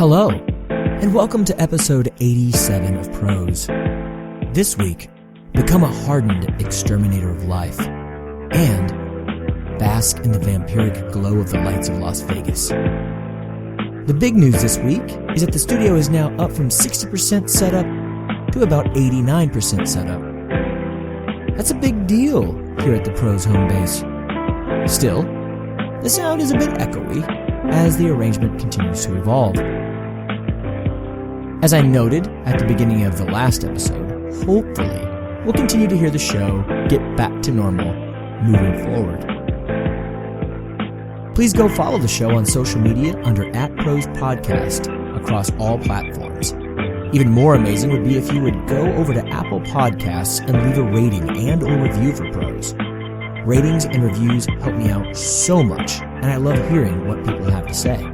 Hello, and welcome to episode 87 of Prose. This week, become a hardened exterminator of life, and bask in the vampiric glow of the lights of Las Vegas. The big news this week is that the studio is now up from 60% set up to about 89% set up. That's a big deal here at the Prose home base. Still, the sound is a bit echoey as the arrangement continues to evolve. As I noted at the beginning of the last episode, hopefully we'll continue to hear the show get back to normal moving forward. Please go follow the show on social media under @ProsePodcast across all platforms. Even more amazing would be if you would go over to Apple Podcasts and leave a rating and or review for Prose. Ratings and reviews help me out so much, and I love hearing what people have to say.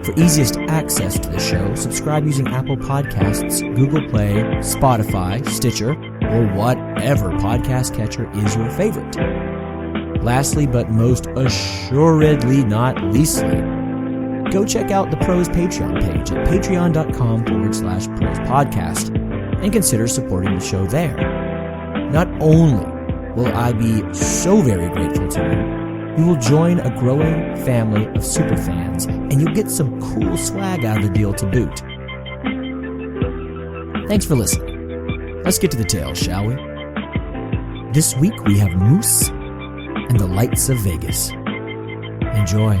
For easiest access to the show, subscribe using Apple Podcasts, Google Play, Spotify, Stitcher, or whatever podcast catcher is your favorite. Lastly, but most assuredly not leastly, go check out the Prose Patreon page at patreon.com/ProsePodcast and consider supporting the show there. Not only will I be so very grateful to you, you will join a growing family of superfans, and you'll get some cool swag out of the deal to boot. Thanks for listening. Let's get to the tale, shall we? This week we have Moose and the Lights of Vegas. Enjoy.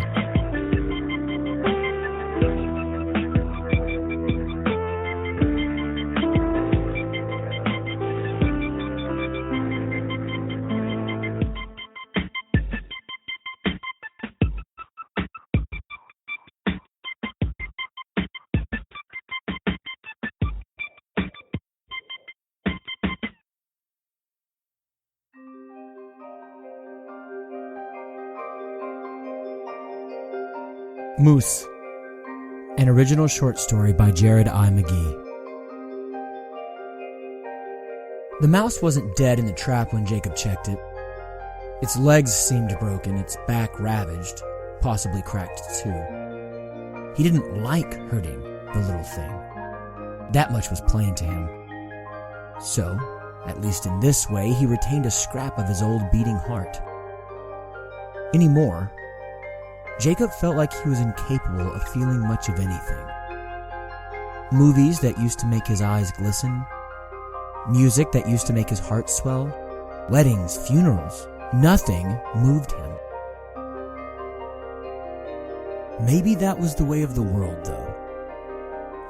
Moose, an original short story by Jared I. McGee. The mouse wasn't dead in the trap when Jacob checked it. Its legs seemed broken, its back ravaged, possibly cracked too. He didn't like hurting the little thing. That much was plain to him. So, at least in this way, he retained a scrap of his old beating heart. Anymore, Jacob felt like he was incapable of feeling much of anything. Movies that used to make his eyes glisten, music that used to make his heart swell, weddings, funerals, nothing moved him. Maybe that was the way of the world, though.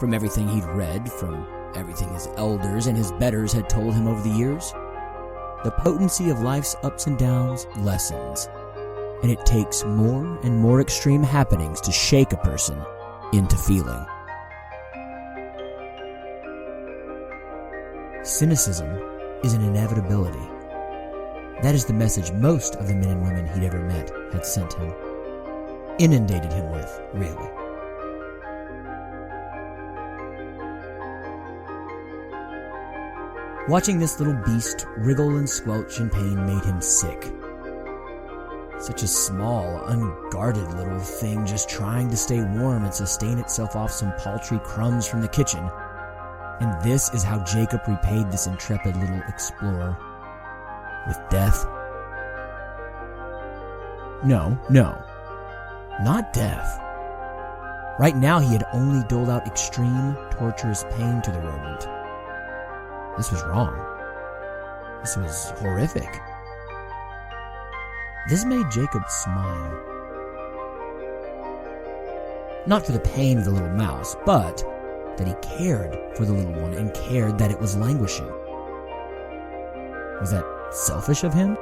From everything he'd read, from everything his elders and his betters had told him over the years, the potency of life's ups and downs lessens, and it takes more and more extreme happenings to shake a person into feeling. Cynicism is an inevitability. That is the message most of the men and women he'd ever met had sent him. Inundated him with, really. Watching this little beast wriggle and squelch in pain made him sick. Such a small, unguarded little thing just trying to stay warm and sustain itself off some paltry crumbs from the kitchen. And this is how Jacob repaid this intrepid little explorer. With death? No, not death. Right now he had only doled out extreme, torturous pain to the rodent. This was wrong. This was horrific. This made Jacob smile. Not for the pain of the little mouse, but that he cared for the little one and cared that it was languishing. Was that selfish of him?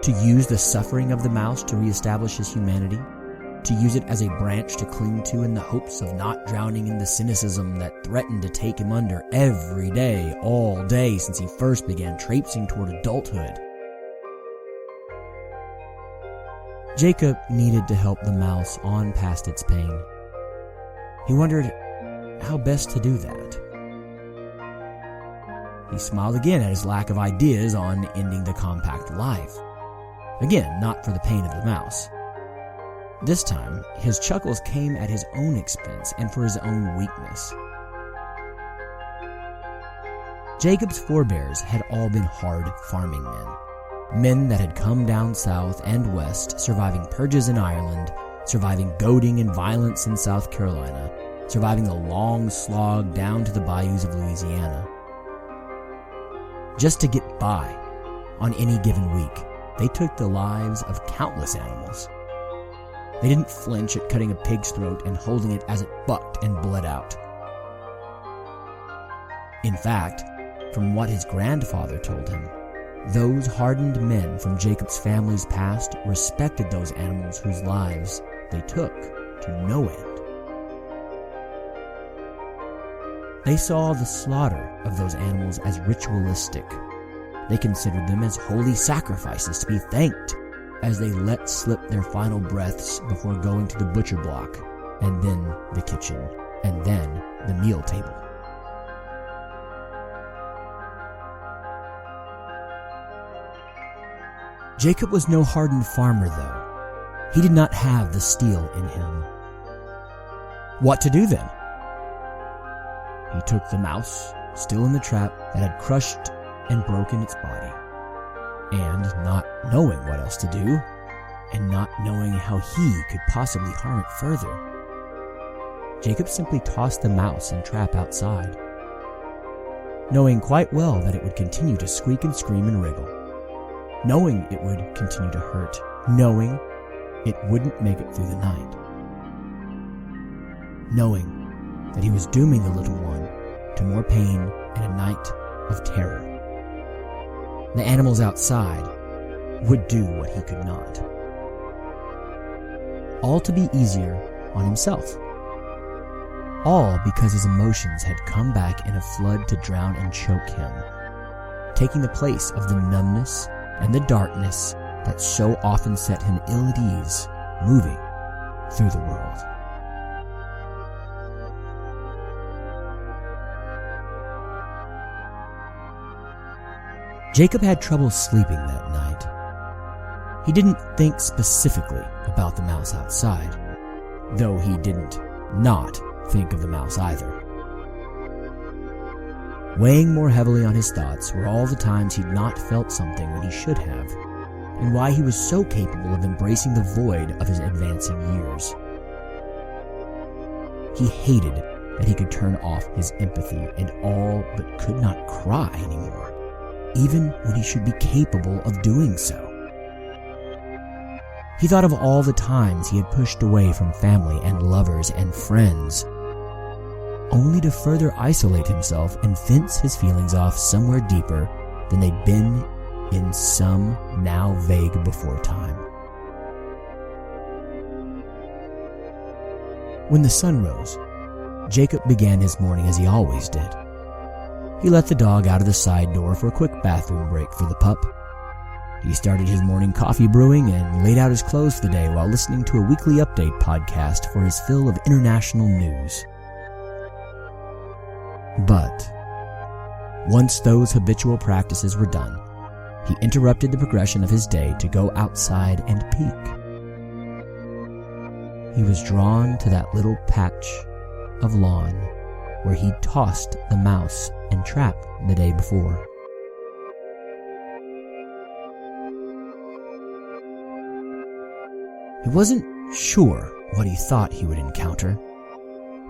To use the suffering of the mouse to reestablish his humanity? To use it as a branch to cling to in the hopes of not drowning in the cynicism that threatened to take him under every day, all day since he first began traipsing toward adulthood? Jacob needed to help the mouse on past its pain. He wondered how best to do that. He smiled again at his lack of ideas on ending the compact life. Again, not for the pain of the mouse. This time, his chuckles came at his own expense and for his own weakness. Jacob's forebears had all been hard farming men. Men that had come down south and west, surviving purges in Ireland, surviving goading and violence in South Carolina, surviving the long slog down to the bayous of Louisiana. Just to get by on any given week, they took the lives of countless animals. They didn't flinch at cutting a pig's throat and holding it as it bucked and bled out. In fact, from what his grandfather told him, those hardened men from Jacob's family's past respected those animals whose lives they took to no end. They saw the slaughter of those animals as ritualistic. They considered them as holy sacrifices to be thanked as they let slip their final breaths before going to the butcher block, and then the kitchen, and then the meal table. Jacob was no hardened farmer, though. He did not have the steel in him. What to do then? He took the mouse, still in the trap, that had crushed and broken its body, and not knowing what else to do, and not knowing how he could possibly harm it further, Jacob simply tossed the mouse and trap outside, knowing quite well that it would continue to squeak and scream and wriggle, knowing it would continue to hurt, knowing it wouldn't make it through the night, knowing that he was dooming the little one to more pain and a night of terror. The animals outside would do what he could not. All to be easier on himself. All because his emotions had come back in a flood to drown and choke him, taking the place of the numbness and the darkness that so often set him ill at ease, moving through the world. Jacob had trouble sleeping that night. He didn't think specifically about the mouse outside, though he didn't not think of the mouse either. Weighing more heavily on his thoughts were all the times he'd not felt something when he should have, and why he was so capable of embracing the void of his advancing years. He hated that he could turn off his empathy and all but could not cry anymore, even when he should be capable of doing so. He thought of all the times he had pushed away from family and lovers and friends, only to further isolate himself and fence his feelings off somewhere deeper than they'd been in some now vague before time. When the sun rose, Jacob began his morning as he always did. He let the dog out of the side door for a quick bathroom break for the pup. He started his morning coffee brewing and laid out his clothes for the day while listening to a weekly update podcast for his fill of international news. But once those habitual practices were done, he interrupted the progression of his day to go outside and peek. He was drawn to that little patch of lawn where he'd tossed the mouse and trap the day before. He wasn't sure what he thought he would encounter,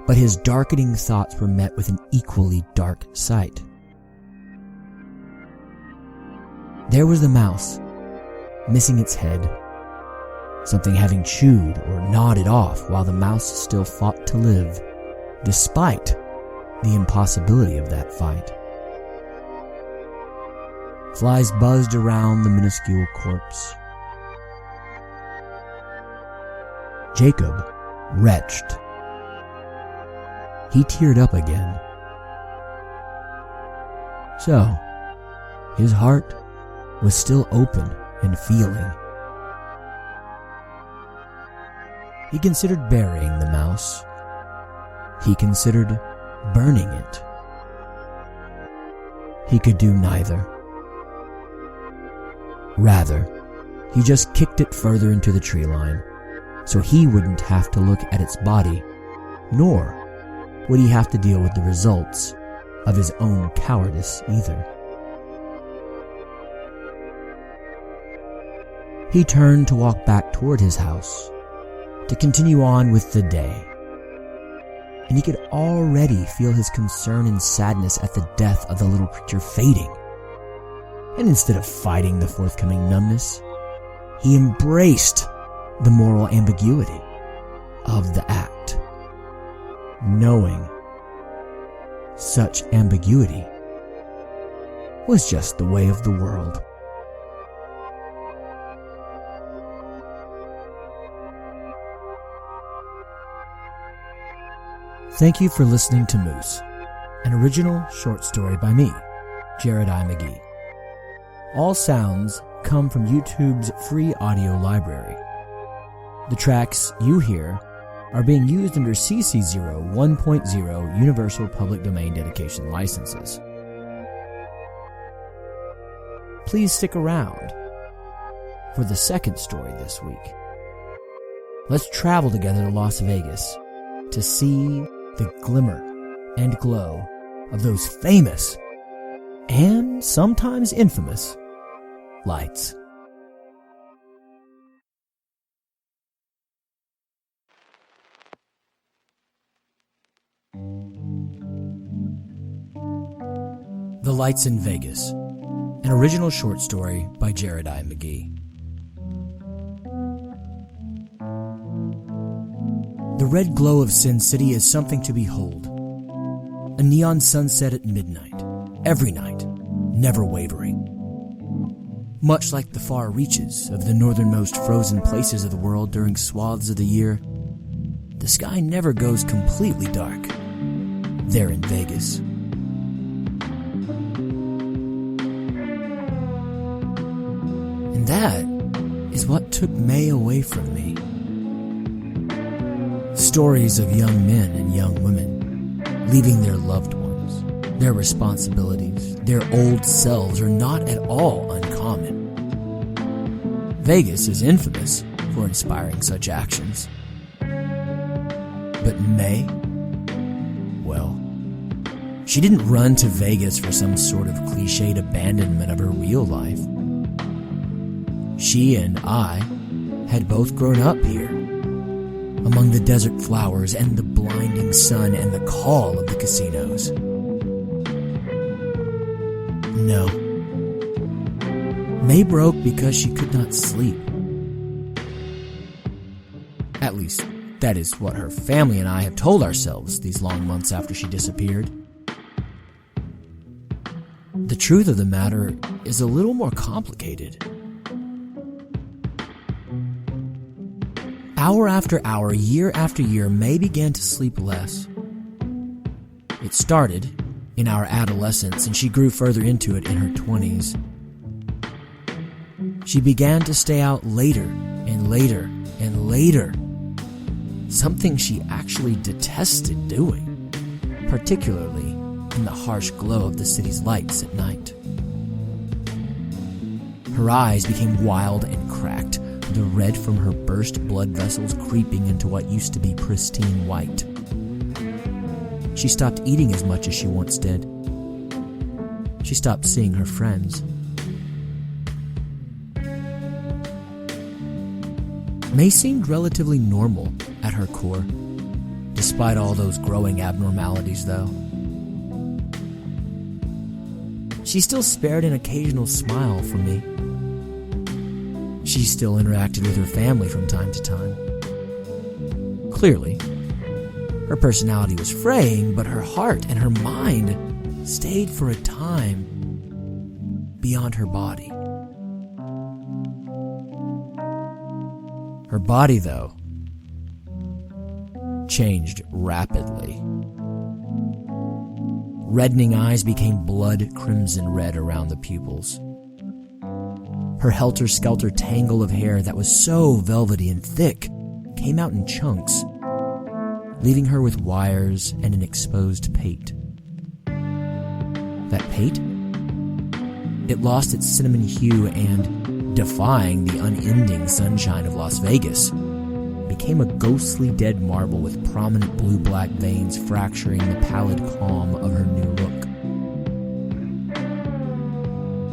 but his darkening thoughts were met with an equally dark sight. There was the mouse, missing its head, something having chewed or gnawed it off while the mouse still fought to live, despite the impossibility of that fight. Flies buzzed around the minuscule corpse. Jacob retched. He teared up again. So, his heart was still open and feeling. He considered burying the mouse. He considered burning it. He could do neither. Rather, he just kicked it further into the tree line, so he wouldn't have to look at its body, nor would he have to deal with the results of his own cowardice either. He turned to walk back toward his house, to continue on with the day, and he could already feel his concern and sadness at the death of the little creature fading. And instead of fighting the forthcoming numbness, he embraced the moral ambiguity of the act, knowing such ambiguity was just the way of the world. Thank you for listening to Moose, an original short story by me, Jared I. McGee. All sounds come from YouTube's free audio library. The tracks you hear are being used under CC 1.0 Universal Public Domain Dedication licenses. Please stick around for the second story this week. Let's travel together to Las Vegas to see the glimmer and glow of those famous and sometimes infamous lights. The Lights in Vegas, an original short story by Jared I. McGee. The red glow of Sin City is something to behold. A neon sunset at midnight, every night, never wavering. Much like the far reaches of the northernmost frozen places of the world during swaths of the year, the sky never goes completely dark there in Vegas. And that is what took May away from me. Stories of young men and young women leaving their loved ones, their responsibilities, their old selves are not at all uncommon. Vegas is infamous for inspiring such actions. But May? Well, she didn't run to Vegas for some sort of cliched abandonment of her real life. She and I had both grown up here, among the desert flowers and the blinding sun and the call of the casinos. No. May broke because she could not sleep. At least, that is what her family and I have told ourselves these long months after she disappeared. The truth of the matter is a little more complicated. Hour after hour, year after year, May began to sleep less. It started in our adolescence, and she grew further into it in her 20s. She began to stay out later and later and later, something she actually detested doing, particularly in the harsh glow of the city's lights at night. Her eyes became wild and cracked, the red from her burst blood vessels creeping into what used to be pristine white. She stopped eating as much as she once did. She stopped seeing her friends. May seemed relatively normal at her core, despite all those growing abnormalities, though. She still spared an occasional smile from me. She still interacted with her family from time to time. Clearly, her personality was fraying, but her heart and her mind stayed for a time beyond her body. Her body, though, changed rapidly. Reddening eyes became blood crimson red around the pupils. Her helter-skelter tangle of hair that was so velvety and thick came out in chunks, leaving her with wires and an exposed pate. That pate? It lost its cinnamon hue and, defying the unending sunshine of Las Vegas, became became a ghostly dead marble with prominent blue-black veins fracturing the pallid calm of her new look.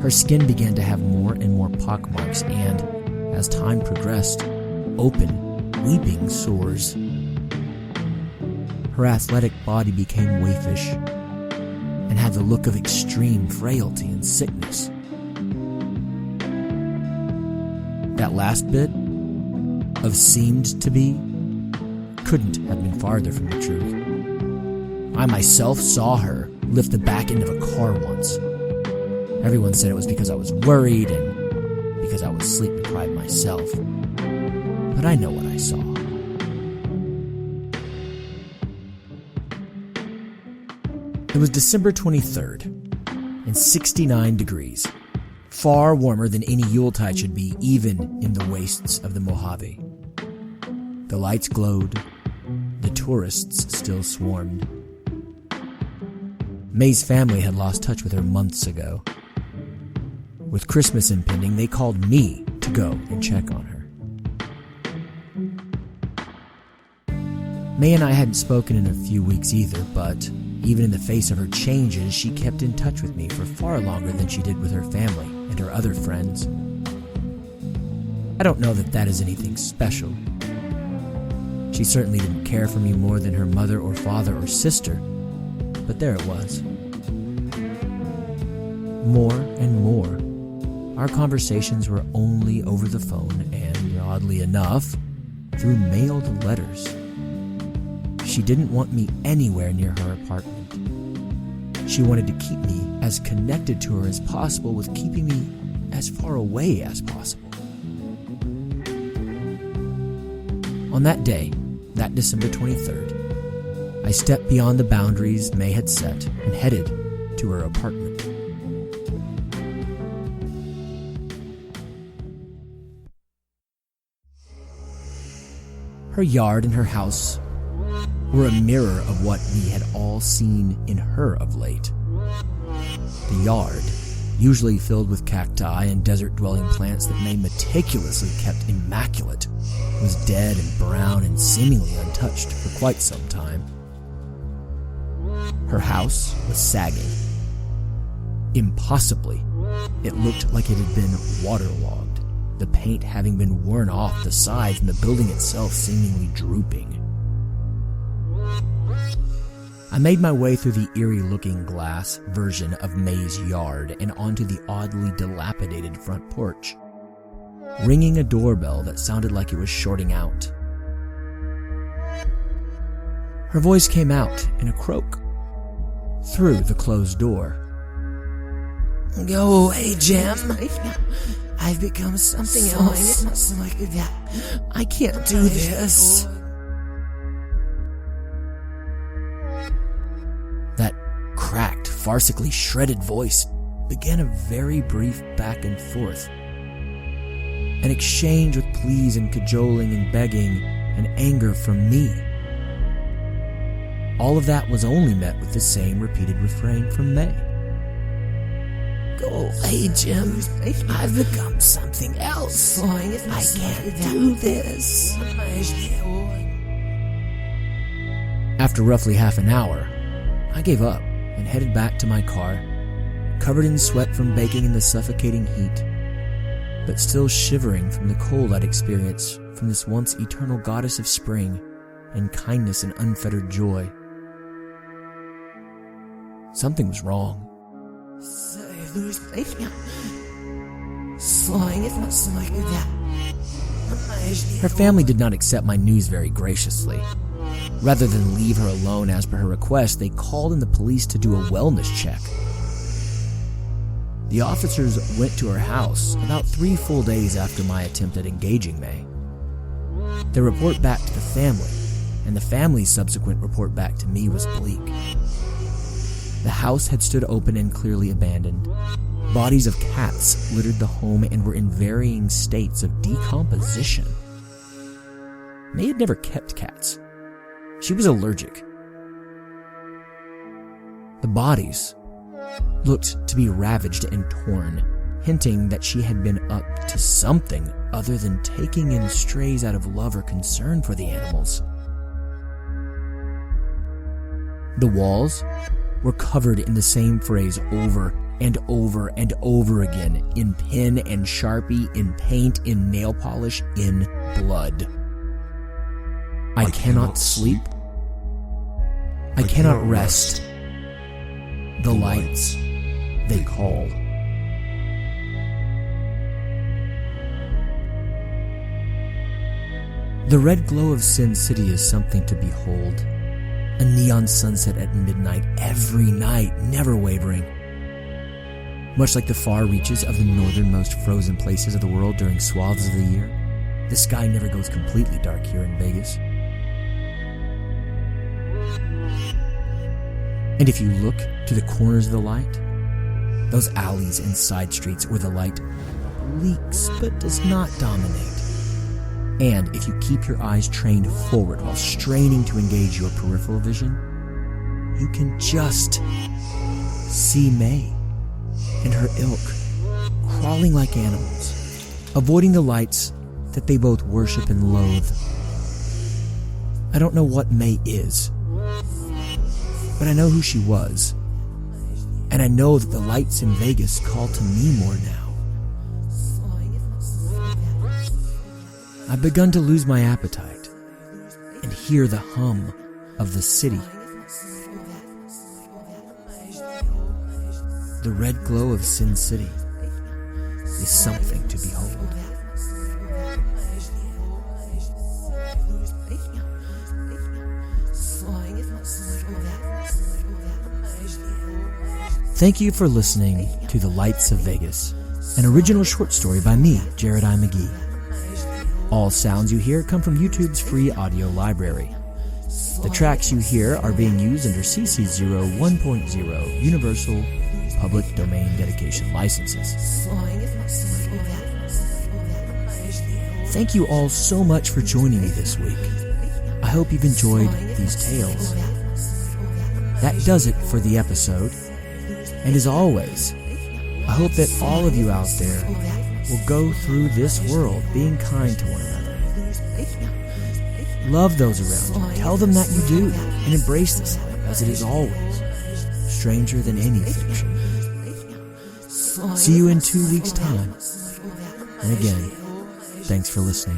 Her skin began to have more and more pockmarks and, as time progressed, open, weeping sores. Her athletic body became waifish and had the look of extreme frailty and sickness. That last bit of seemed to be couldn't have been farther from the truth. I myself saw her lift the back end of a car once. Everyone said it was because I was worried and because I was sleep-deprived myself. But I know what I saw. It was December 23rd, and 69 degrees. Far warmer than any Yuletide should be, even in the wastes of the Mojave. The lights glowed. The tourists still swarmed. May's family had lost touch with her months ago. With Christmas impending, they called me to go and check on her. May and I hadn't spoken in a few weeks either, but even in the face of her changes, she kept in touch with me for far longer than she did with her family and her other friends. I don't know that that is anything special. She certainly didn't care for me more than her mother or father or sister, but there it was. More and more, our conversations were only over the phone and, oddly enough, through mailed letters. She didn't want me anywhere near her apartment. She wanted to keep me as connected to her as possible, with keeping me as far away as possible. On that day, that December 23rd, I stepped beyond the boundaries May had set and headed to her apartment. Her yard and her house were a mirror of what we had all seen in her of late. The yard, usually filled with cacti and desert-dwelling plants that May meticulously kept immaculate, was dead and brown and seemingly untouched for quite some time. Her house was sagging. Impossibly, it looked like it had been waterlogged, the paint having been worn off the sides and the building itself seemingly drooping. I made my way through the eerie-looking glass version of May's yard and onto the oddly dilapidated front porch, ringing a doorbell that sounded like it was shorting out. Her voice came out in a croak through the closed door. Go away, Jim. I've become something else. I can't do this. That cracked, farcically shredded voice began a very brief back and forth. An exchange with pleas and cajoling and begging and anger from me. All of that was only met with the same repeated refrain from May. Go away, Jim. I've become something else. I can't do this. After roughly half an hour, I gave up and headed back to my car, covered in sweat from baking in the suffocating heat, but still shivering from the cold I'd experienced from this once eternal goddess of spring and kindness and unfettered joy. Something was wrong. Her family did not accept my news very graciously. Rather than leave her alone as per her request, they called in the police to do a wellness check. The officers went to her house about 3 full days after my attempt at engaging May. Their report back to the family, and the family's subsequent report back to me, was bleak. The house had stood open and clearly abandoned. Bodies of cats littered the home and were in varying states of decomposition. May had never kept cats. She was allergic. The bodies looked to be ravaged and torn, hinting that she had been up to something other than taking in strays out of love or concern for the animals. The walls were covered in the same phrase over and over and over again, in pen and Sharpie, in paint, in nail polish, in blood. I cannot sleep. I cannot rest. The lights, they call. The red glow of Sin City is something to behold. A neon sunset at midnight every night, never wavering. Much like the far reaches of the northernmost frozen places of the world during swaths of the year, the sky never goes completely dark here in Vegas. And if you look to the corners of the light, those alleys and side streets where the light leaks but does not dominate, and if you keep your eyes trained forward while straining to engage your peripheral vision, you can just see May and her ilk crawling like animals, avoiding the lights that they both worship and loathe. I don't know what May is, but I know who she was, and I know that the lights in Vegas call to me more now. I've begun to lose my appetite and hear the hum of the city. The red glow of Sin City is something to behold. Thank you for listening to The Lights of Vegas, an original short story by me, Jared I. McGee. All sounds you hear come from YouTube's free audio library. The tracks you hear are being used under CC 01.0 Universal Public Domain Dedication licenses. Thank you all so much for joining me this week. I hope you've enjoyed these tales. That does it for the episode. And as always, I hope that all of you out there will go through this world being kind to one another. Love those around you. Tell them that you do, and embrace this life as it is always stranger than any fiction. See you in 2 weeks' time. And again, thanks for listening.